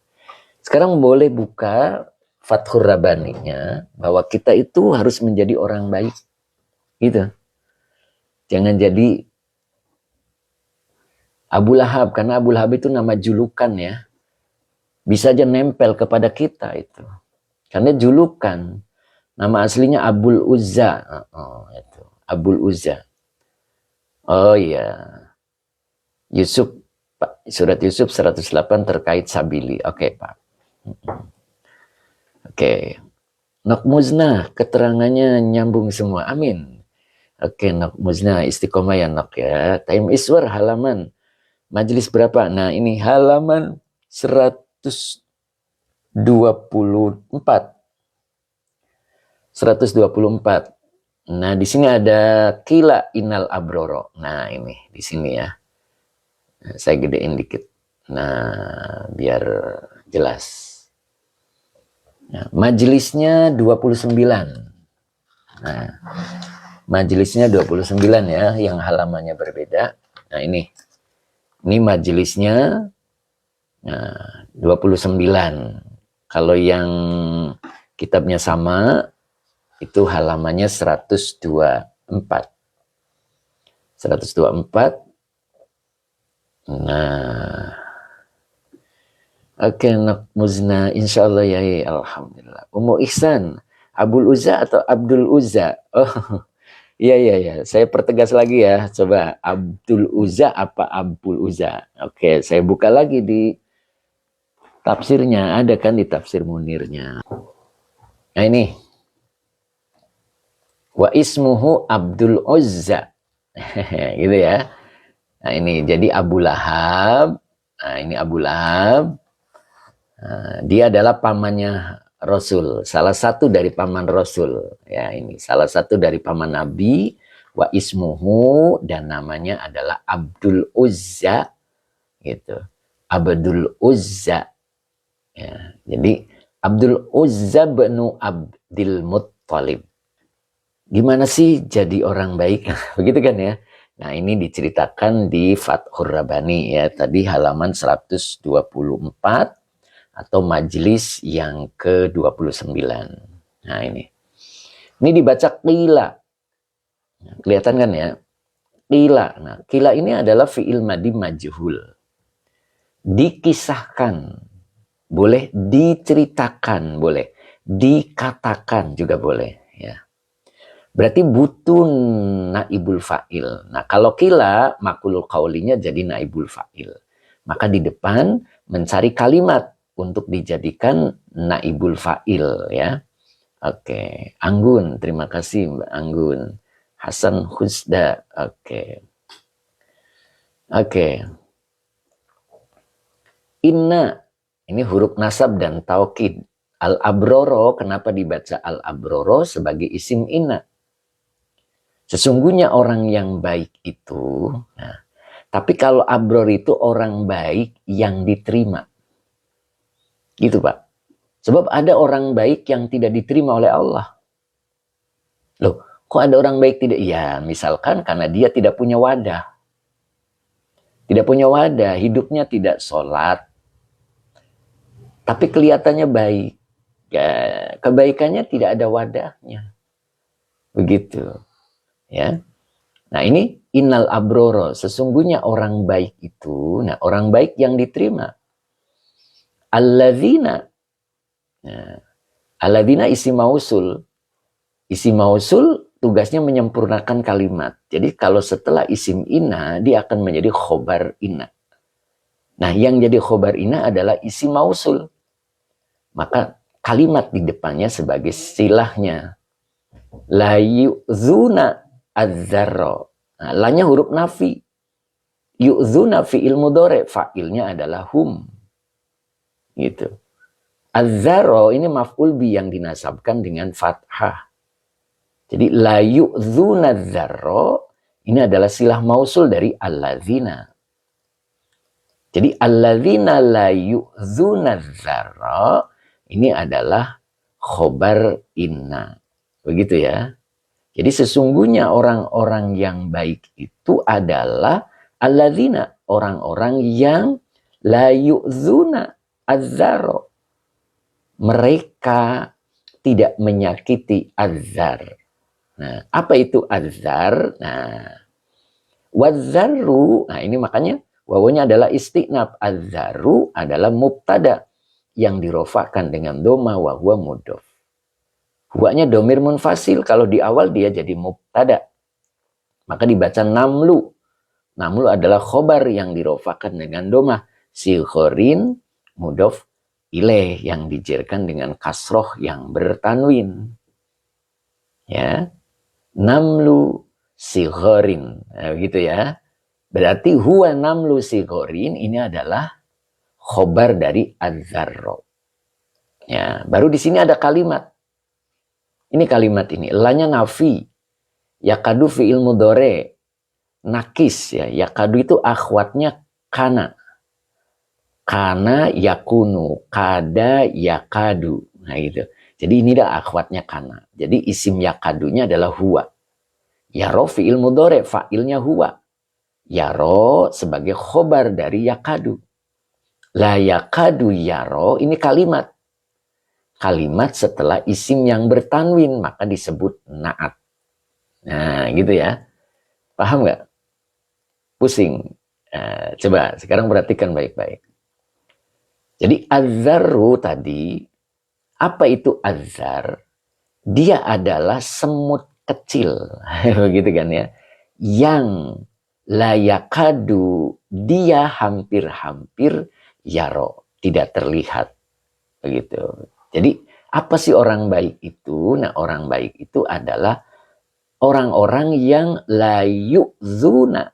Sekarang boleh buka Fathur Rabbaninya bahwa kita itu harus menjadi orang baik. Gitu. Jangan jadi Abu Lahab, karena Abu Lahab itu nama julukan ya. Bisa aja nempel kepada kita itu. Karena julukan. Nama aslinya Abul Uzza. Itu. Abul Uzza. Oh iya. Yusuf, Pak, surat Yusuf 108 terkait Sabili. Oke, Pak. Oke. Nokmuzna, keterangannya nyambung semua. Amin. Oke, Nokmuzna, istiqomah ya Nok ya. Time Iswar, halaman. Majelis berapa? Nah, ini halaman 124. 124. Nah, di sini ada kila inal abroro. Nah, ini di sini ya. Nah, saya gedein dikit. Nah, biar jelas. Nah, majelisnya 29. Nah, majelisnya 29 ya, yang halamannya berbeda. Nah, ini majelisnya 29. Kalau yang kitabnya sama, itu halamannya 124. 124 Nah, oke, nak muzna, insyaallah ya, alhamdulillah. Ummu Ihsan, Abul Uzza atau Abdul Uzza? Oh, iya iya iya. Saya pertegas lagi ya. Coba Abdul Uzza apa Abul Uzza? Oke, saya buka lagi di tafsirnya. Ada kan di tafsir Munirnya. Nah ini, wa ismuhu Abdul Uzza. Gitu ya. Nah ini jadi Abu Lahab. Nah ini Abu Lahab. Nah, dia adalah pamannya Rasul, salah satu dari paman Rasul. Ya ini salah satu dari paman Nabi. Wa ismuhu, dan namanya adalah Abdul Uzza, gitu. Abdul Uzza. Ya, jadi Abdul Uzza bin Abdul Muttalib. Gimana sih jadi orang baik? Begitu kan ya. Nah ini diceritakan di Fathur Rabbani ya. Tadi halaman 124 atau majelis yang ke-29. Nah ini. Ini dibaca qila. Nah, kelihatan kan ya? Qila. Nah, qila ini adalah fi'il madi majhul. Dikisahkan. Boleh diceritakan, boleh. Dikatakan juga boleh ya. Berarti butuh naibul fa'il. Nah, kalau kila, makulul qaulinya jadi naibul fa'il. Maka di depan mencari kalimat untuk dijadikan naibul fa'il ya. Oke, Anggun, terima kasih Mbak Anggun. Hasan Husda, oke. Oke. Inna, ini huruf nasab dan taukid. Al-abroro, kenapa dibaca al-abroro sebagai isim inna? Sesungguhnya orang yang baik itu, nah, tapi kalau abror itu orang baik yang diterima. Gitu Pak. Sebab ada orang baik yang tidak diterima oleh Allah. Loh, kok ada orang baik tidak? Ya, misalkan karena dia tidak punya wadah. Tidak punya wadah, hidupnya tidak sholat. Tapi kelihatannya baik. Ya, kebaikannya tidak ada wadahnya. Begitu. Ya. Nah ini innal abroro, sesungguhnya orang baik itu, nah orang baik yang diterima. Alladzina, nah, alladzina isi mausul tugasnya menyempurnakan kalimat. Jadi kalau setelah isim inna, dia akan menjadi khobar inna. Nah yang jadi khobar inna adalah isim mausul. Maka kalimat di depannya sebagai silahnya. La yu'zuna az-zarra. Nah, lanya huruf nafi. Yu'zuna fi'il mudhari, fa'ilnya adalah hum. Gitu. Az-zarra ini maf'ul bi yang dinasabkan dengan fathah. Jadi la yu'zuna az-zarra ini adalah silah mausul dari alladzina. Jadi alladzina la yu'zuna az-zarra ini adalah khobar inna. Begitu ya. Jadi sesungguhnya orang-orang yang baik itu adalah alladzina, orang-orang yang la yu'zuna az-zarra. Mereka tidak menyakiti az-zar. Nah, apa itu az-zar? Nah, waz-zarru, nah ini makanya wawunya adalah istiqnab. Az-zarru adalah mubtada yang dirofakkan dengan doma wa huwa mudhof. Huwanya domir munfasil, kalau di awal dia jadi mubtada. Maka dibaca namlu. Namlu adalah khobar yang dirofakan dengan domah. Sighorin mudhof ilaih yang dijerkan dengan kasroh yang bertanwin. Ya. Namlu sighorin. Nah, gitu ya. Berarti huwa namlu sighorin ini adalah khobar dari az-zarra. Ya, baru di sini ada kalimat. Ini kalimat ini, lanya nafi, yakadu fi'il mudhari, nakis ya, yakadu itu akhwatnya kana. Kana yakunu, kada yakadu. Nah gitu. Jadi ini dah akhwatnya kana. Jadi isim yakadunya adalah huwa. Yaro fi'il mudhari, fa'ilnya huwa. Yaro sebagai khobar dari yakadu. La yakadu yaro, ini kalimat. Kalimat setelah isim yang bertanwin, maka disebut na'at. Nah, gitu ya. Paham nggak? Pusing. Nah, coba sekarang perhatikan baik-baik. Jadi azzaru tadi, apa itu azzar? Dia adalah semut kecil, begitu kan ya, yang layakadu, dia hampir-hampir yaro, tidak terlihat, begitu. Jadi apa sih orang baik itu? Nah, orang baik itu adalah orang-orang yang layu zuna,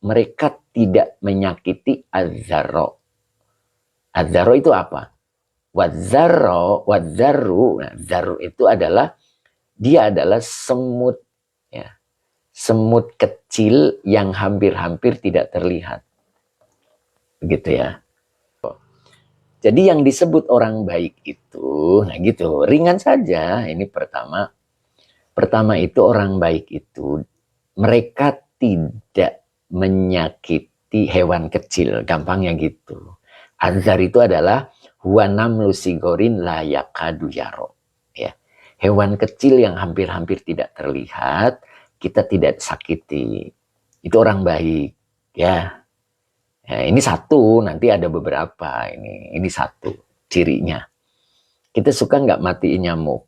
mereka tidak menyakiti azzaro. Azzaro itu apa? Wadzarru, nah, zarru itu adalah, dia adalah semut, ya, semut kecil yang hampir-hampir tidak terlihat, begitu ya. Jadi yang disebut orang baik itu, nah gitu, ringan saja. Ini pertama itu orang baik itu mereka tidak menyakiti hewan kecil, gampangnya gitu. Azar itu adalah huwanam lusigorin layakadu yaro, ya. Hewan kecil yang hampir-hampir tidak terlihat, kita tidak sakiti. Itu orang baik, ya. Ya, ini satu, nanti ada beberapa. Ini satu cirinya. Kita suka nggak matiin nyamuk,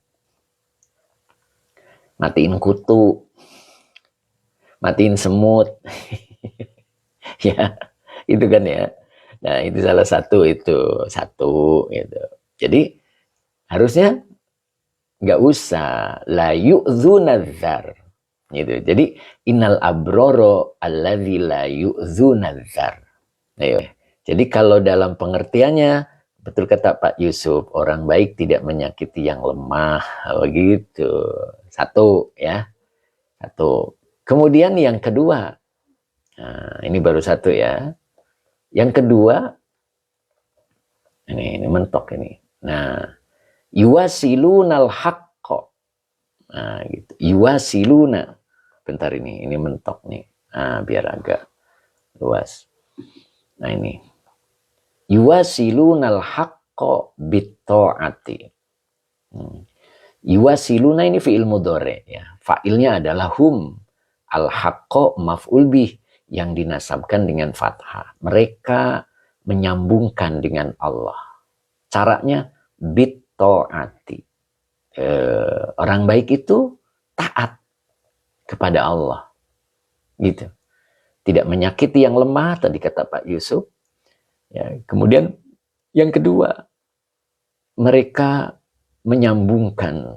matiin kutu, matiin semut, ya, itu kan ya. Nah, itu salah satu itu satu gitu. Jadi harusnya nggak usah la yu'dzunadzar gitu. Jadi innal abroro alladzi la yu'dzunadzar. Ayo. Jadi kalau dalam pengertiannya, betul kata Pak Yusuf, orang baik tidak menyakiti yang lemah, begitu. Satu ya, satu. Kemudian yang kedua, nah, ini baru satu ya. Yang kedua, ini mentok ini. Nah, yuwasilunal haqqo. Nah, gitu. Yuwasiluna. Bentar ini mentok nih. Nah, biar agak luas. Nah, ini. Yuwasilunal haqqo bitta'ati. Yuwasiluna ini fi'il mudhari ya. Fa'ilnya adalah hum. Al-haqqo maf'ul bih yang dinasabkan dengan fathah. Mereka menyambungkan dengan Allah. Caranya bitta'ati. Orang baik itu taat kepada Allah. Gitu. Tidak menyakiti yang lemah, tadi kata Pak Yusuf. Ya, kemudian yang kedua, mereka menyambungkan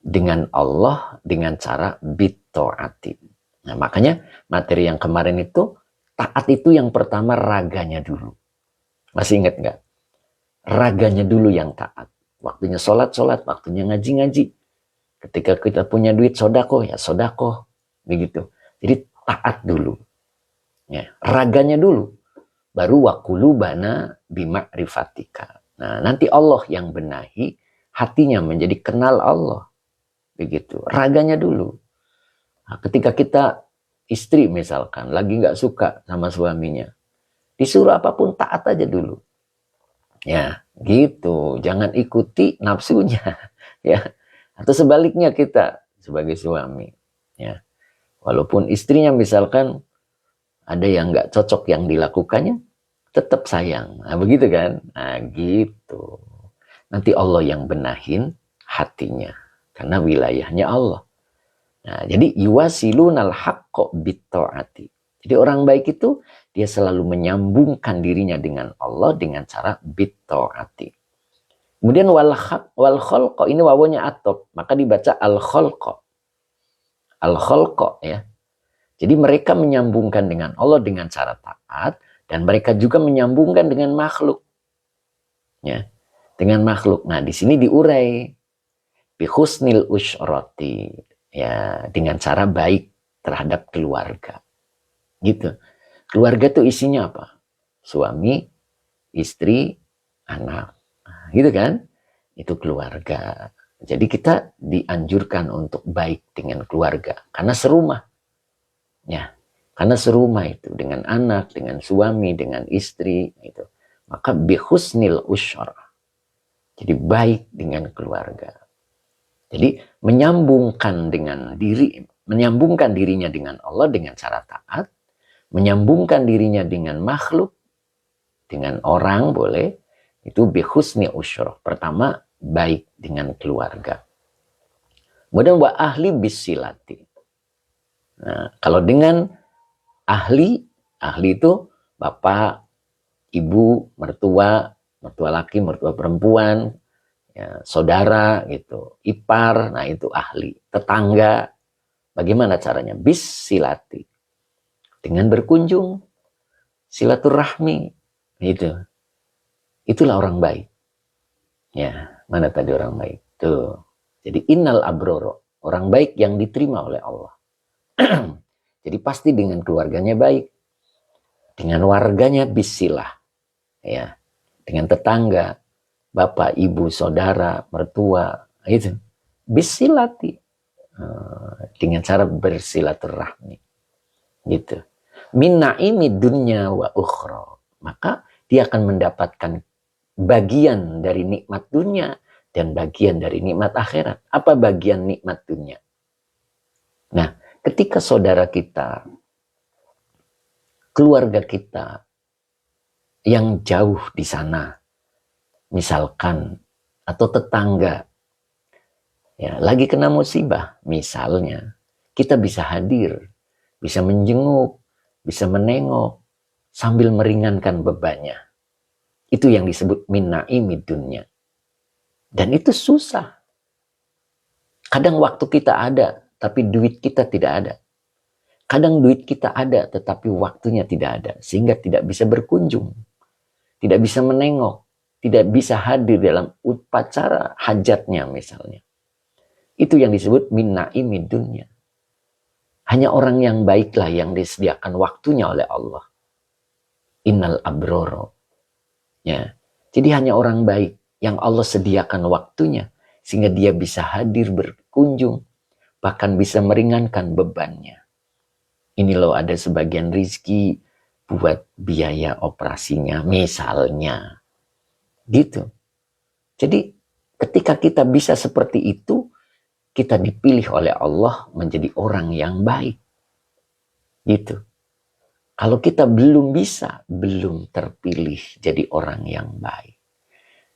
dengan Allah dengan cara bitta'ati. Nah, makanya materi yang kemarin itu, taat itu yang pertama raganya dulu. Masih ingat nggak? Raganya dulu yang taat. Waktunya sholat, waktunya ngaji. Ketika kita punya duit sodako, ya sodako. Begitu. Jadi taat dulu. Ya, raganya dulu. Baru wakulubana bima'rifatika. Nah, nanti Allah yang benahi hatinya menjadi kenal Allah. Begitu. Raganya dulu. Nah, ketika kita istri misalkan lagi nggak suka sama suaminya, disuruh apapun taat aja dulu. Ya, gitu. Jangan ikuti nafsunya, ya. Atau sebaliknya kita sebagai suami, ya. Walaupun istrinya misalkan ada yang nggak cocok yang dilakukannya, tetap sayang. Nah, begitu kan? Nah, gitu. Nanti Allah yang benahin hatinya. Karena wilayahnya Allah. Nah, jadi yuwasilunal haqqo bitta'ati. Jadi orang baik itu dia selalu menyambungkan dirinya dengan Allah dengan cara bitta'ati. Kemudian wal khalqa, ini wawonya atop, maka dibaca al khalqa. Al khalqa ya. Jadi mereka menyambungkan dengan Allah dengan cara taat dan mereka juga menyambungkan dengan makhluk. Ya. Dengan makhluk. Nah, di sini diurai bi husnil usyrati. Ya, dengan cara baik terhadap keluarga. Gitu. Keluarga tuh isinya apa? Suami, istri, anak. Nah, gitu kan? Itu keluarga. Jadi kita dianjurkan untuk baik dengan keluarga. Karena serumah. Ya, karena serumah itu. Dengan anak, dengan suami, dengan istri. Gitu. Maka bihusnil usyara. Jadi baik dengan keluarga. Jadi menyambungkan dirinya dengan Allah dengan cara taat, menyambungkan dirinya dengan makhluk, dengan orang boleh, itu bihusni usyroh. Pertama, baik dengan keluarga. Kemudian wa ahli bisilati. Nah, kalau dengan ahli itu bapak, ibu, mertua laki, mertua perempuan, ya, saudara gitu, ipar, nah itu ahli. Tetangga, bagaimana caranya? Bisilati. Dengan berkunjung, silaturahmi, itu. Itulah orang baik. Ya, mana tadi orang baik? Tuh. Jadi innal abroro, orang baik yang diterima oleh Allah. Jadi pasti dengan keluarganya baik, dengan warganya bisilah, ya, dengan tetangga, bapak, ibu, saudara, mertua, itu bisilati, dengan cara bersilaturahmi, gitu. Min naimi dunya wa ukhra, maka dia akan mendapatkan bagian dari nikmat dunia dan bagian dari nikmat akhirat. Apa bagian nikmat dunia? Nah, ketika saudara kita, keluarga kita yang jauh di sana, misalkan, atau tetangga, ya, lagi kena musibah, misalnya, kita bisa hadir, bisa menjenguk, bisa menengok, sambil meringankan bebannya. Itu yang disebut min naimid dunya. Dan itu susah. Kadang waktu kita ada, tapi duit kita tidak ada. Kadang duit kita ada, tetapi waktunya tidak ada. Sehingga tidak bisa berkunjung. Tidak bisa menengok. Tidak bisa hadir dalam upacara hajatnya misalnya. Itu yang disebut min naimid dunya. Hanya orang yang baiklah yang disediakan waktunya oleh Allah. Innal abroro. Ya. Jadi hanya orang baik yang Allah sediakan waktunya sehingga dia bisa hadir berkunjung, bahkan bisa meringankan bebannya. Ini loh ada sebagian rizki buat biaya operasinya misalnya. Gitu. Jadi ketika kita bisa seperti itu, kita dipilih oleh Allah menjadi orang yang baik. Gitu. Kalau kita belum bisa, belum terpilih jadi orang yang baik.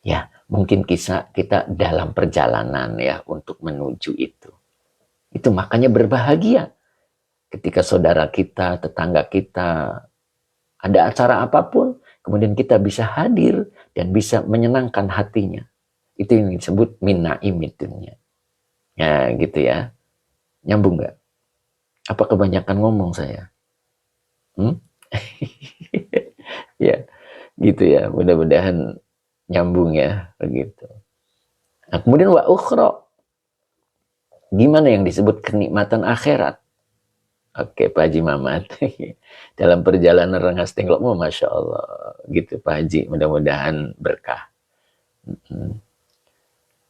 Ya, mungkin kita dalam perjalanan ya untuk menuju itu. Itu makanya berbahagia ketika saudara kita, tetangga kita ada acara apapun, kemudian kita bisa hadir dan bisa menyenangkan hatinya. Itu yang disebut min naimid dunya. Ya, gitu ya. Nyambung nggak? Apa kebanyakan ngomong saya? Ya, gitu ya. Mudah-mudahan nyambung ya, begitu. Nah, kemudian wa ukhra. Gimana yang disebut kenikmatan akhirat? Oke, Pak Haji Mamat. Dalam perjalanan Rengas Tenggokmu, Masya Allah. Gitu, Pak Haji. Mudah-mudahan berkah.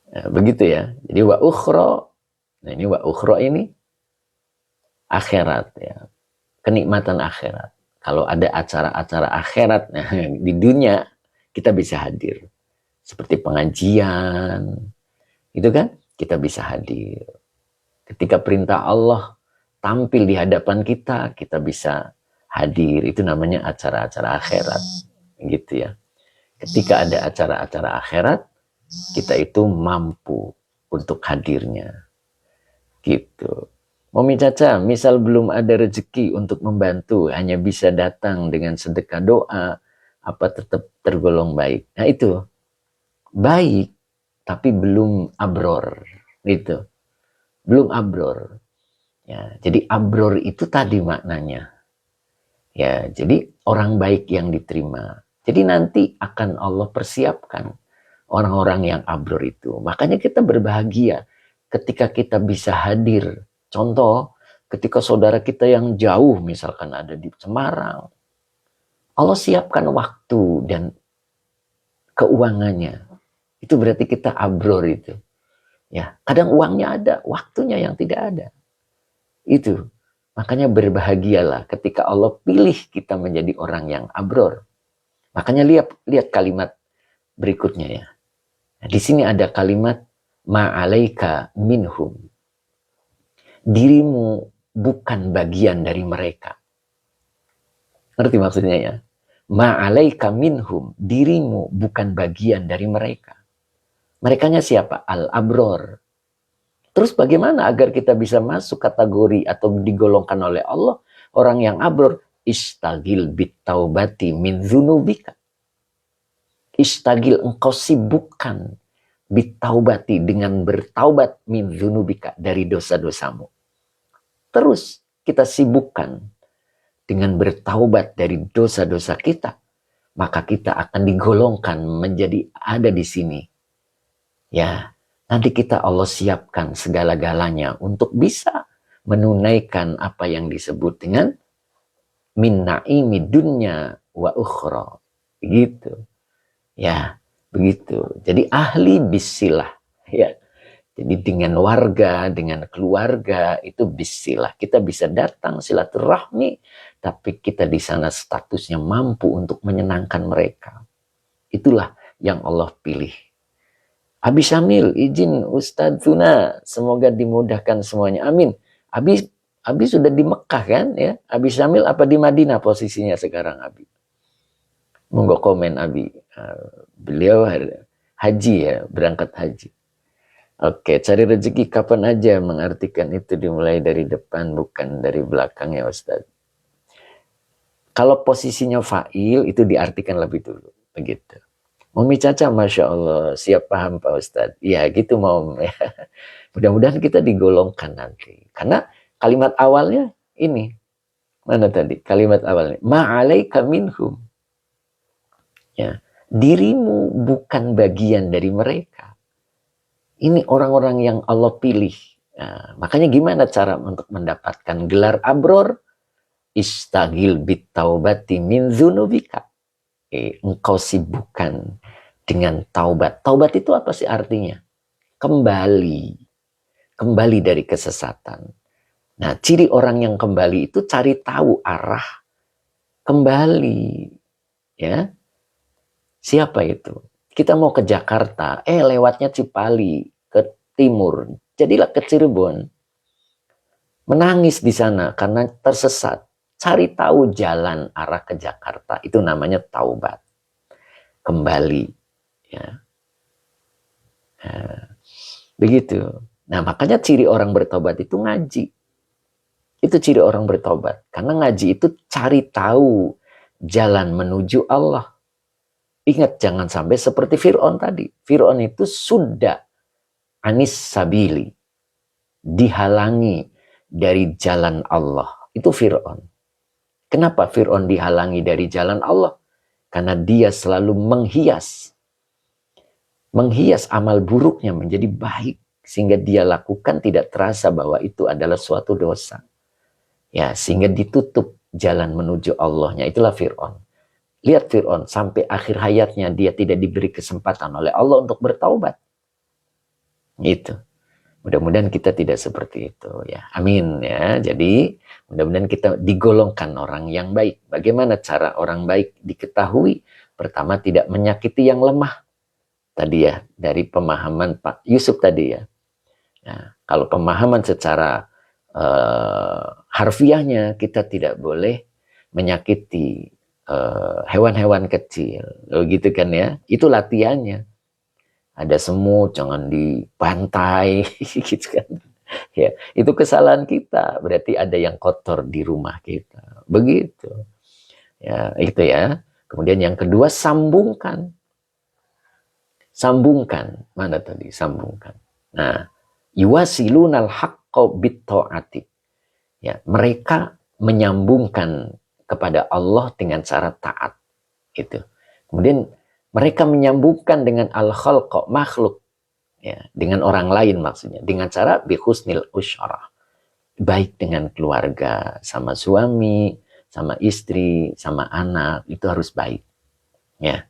Nah, begitu ya. Jadi wa ukhra. Nah, ini wa ukhra ini akhirat ya. Kenikmatan akhirat. Kalau ada acara-acara akhirat nah, di dunia, kita bisa hadir. Seperti pengajian. Itu kan, kita bisa hadir. Ketika perintah Allah tampil di hadapan kita, kita bisa hadir. Itu namanya acara-acara akhirat. Gitu ya. Ketika ada acara-acara akhirat, kita itu mampu untuk hadirnya. Gitu. Mami Caca, misal belum ada rezeki untuk membantu, hanya bisa datang dengan sedekah doa, apa tetap tergolong baik? Nah itu, baik, tapi belum abror. Gitu. Belum abror. Ya, jadi abror itu tadi maknanya. Ya, jadi orang baik yang diterima. Jadi nanti akan Allah persiapkan orang-orang yang abror itu. Makanya kita berbahagia ketika kita bisa hadir. Contoh, ketika saudara kita yang jauh misalkan ada di Semarang. Allah siapkan waktu dan keuangannya. Itu berarti kita abror itu. Ya, kadang uangnya ada, waktunya yang tidak ada. Itu. Makanya berbahagialah ketika Allah pilih kita menjadi orang yang abror. Makanya lihat kalimat berikutnya ya. Nah, di sini ada kalimat ma'alaika minhum. Dirimu bukan bagian dari mereka. Ngerti maksudnya ya? Ma'alaika minhum, dirimu bukan bagian dari mereka. Merekanya siapa? Al-abror. Terus bagaimana agar kita bisa masuk kategori atau digolongkan oleh Allah orang yang abror? Istagil bitaubati min dzunubika. Istagil, engkau sibukkan bitaubati, dengan bertaubat min dzunubika, dari dosa-dosamu. Terus kita sibukkan dengan bertaubat dari dosa-dosa kita, maka kita akan digolongkan menjadi ada di sini. Ya, nanti kita Allah siapkan segala-galanya untuk bisa menunaikan apa yang disebut dengan min naimi dunya wa ukhra. Begitu. Ya, begitu. Jadi ahli bisilah. Ya. Jadi dengan warga, dengan keluarga itu bisilah. Kita bisa datang silaturahmi, tapi kita di sana statusnya mampu untuk menyenangkan mereka. Itulah yang Allah pilih. Abi Syamil, izin Ustadz Tuna, semoga dimudahkan semuanya. Amin. Abi sudah di Mekah kan ya? Abi Syamil apa di Madinah posisinya sekarang Abi? Monggo komen Abi. Beliau haji ya, berangkat haji. Oke, cari rezeki kapan aja, mengartikan itu dimulai dari depan bukan dari belakang ya Ustaz. Kalau posisinya fa'il itu diartikan lebih dulu, begitu. Mami Caca, Masya Allah, siap paham Pak Ustaz. Iya gitu Mom. Mudah-mudahan kita digolongkan nanti. Karena kalimat awalnya ini, mana tadi? Kalimat awalnya, ma'alaika minhum. Ya, dirimu bukan bagian dari mereka. Ini orang-orang yang Allah pilih. Nah, makanya gimana cara untuk mendapatkan gelar abror? Istagil bitaubati min dzunubika. Engkau sibukkan dengan taubat. Taubat itu apa sih artinya? Kembali. Kembali dari kesesatan. Nah, ciri orang yang kembali itu cari tahu arah kembali. Ya. Siapa itu? Kita mau ke Jakarta, lewatnya Cipali, ke timur. Jadilah ke Cirebon. Menangis di sana karena tersesat. Cari tahu jalan arah ke Jakarta. Itu namanya taubat. Kembali. Ya. Nah, begitu. Nah, makanya ciri orang bertobat itu ngaji. Itu ciri orang bertobat. Karena ngaji itu cari tahu jalan menuju Allah. Ingat, jangan sampai seperti Fir'aun tadi. Fir'aun itu sudah anis sabili. Dihalangi dari jalan Allah. Itu Fir'aun. Kenapa Fir'aun dihalangi dari jalan Allah? Karena dia selalu menghias amal buruknya menjadi baik. Sehingga dia lakukan tidak terasa bahwa itu adalah suatu dosa. Ya, sehingga ditutup jalan menuju Allahnya. Itulah Fir'aun. Lihat Fir'aun, sampai akhir hayatnya dia tidak diberi kesempatan oleh Allah untuk bertaubat. Gitu. Mudah-mudahan kita tidak seperti itu ya. Amin ya. Jadi mudah-mudahan kita digolongkan orang yang baik. Bagaimana cara orang baik diketahui? Pertama, tidak menyakiti yang lemah. Tadi ya, dari pemahaman Pak Yusuf tadi ya. Nah, kalau pemahaman secara harfiahnya, kita tidak boleh menyakiti hewan-hewan kecil, gitu kan ya. Itu latihannya. Ada semut, jangan dibantai, gitu kan. Ya, itu kesalahan kita. Berarti ada yang kotor di rumah kita. Begitu. Ya, itu ya. Kemudian yang kedua, sambungkan. Sambungkan. Mana tadi? Sambungkan. Nah, yuwasilunal haqqo bitta'ati. Ya, mereka menyambungkan kepada Allah dengan cara taat. Gitu. Kemudian mereka menyambungkan dengan al-khalqa, makhluk. Ya, dengan orang lain maksudnya. Dengan cara bihusnil usyarah. Baik dengan keluarga, sama suami, sama istri, sama anak. Itu harus baik. Ya.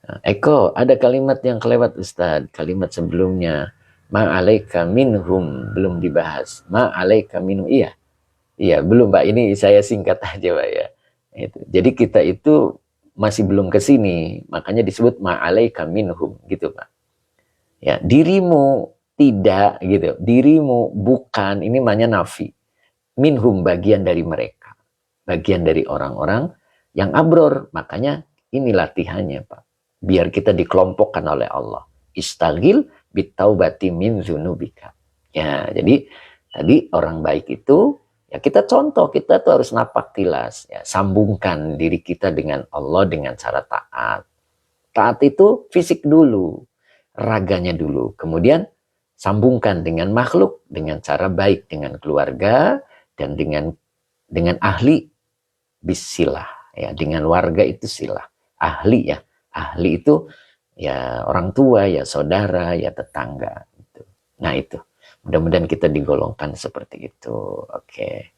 Nah, Eko, ada kalimat yang kelewat Ustadz. Kalimat sebelumnya. Ma'alaika minhum. Belum dibahas. Ma'alaika minhum. Iya. Iya, belum Pak. Ini saya singkat aja Pak ya. Itu. Jadi kita itu masih belum ke sini. Makanya disebut ma'alaika minhum gitu Pak. Ya, dirimu tidak gitu. Dirimu bukan, ini namanya nafi. Minhum, bagian dari mereka. bagian dari orang-orang yang abror. Makanya ini latihannya, Pak. Biar kita dikelompokkan oleh Allah. Istagil bitaubati min dzunubika. Ya, jadi tadi orang baik itu ya kita contoh, kita tuh harus napak tilas, ya, sambungkan diri kita dengan Allah dengan cara taat. Taat itu fisik dulu, raganya dulu. Kemudian sambungkan dengan makhluk dengan cara baik, dengan keluarga dan dengan ahli bisilah, ya, dengan warga itu silah. Ahli ya. Ahli itu ya orang tua, ya saudara, ya tetangga gitu. Nah, itu. Mudah-mudahan kita digolongkan seperti itu. Oke.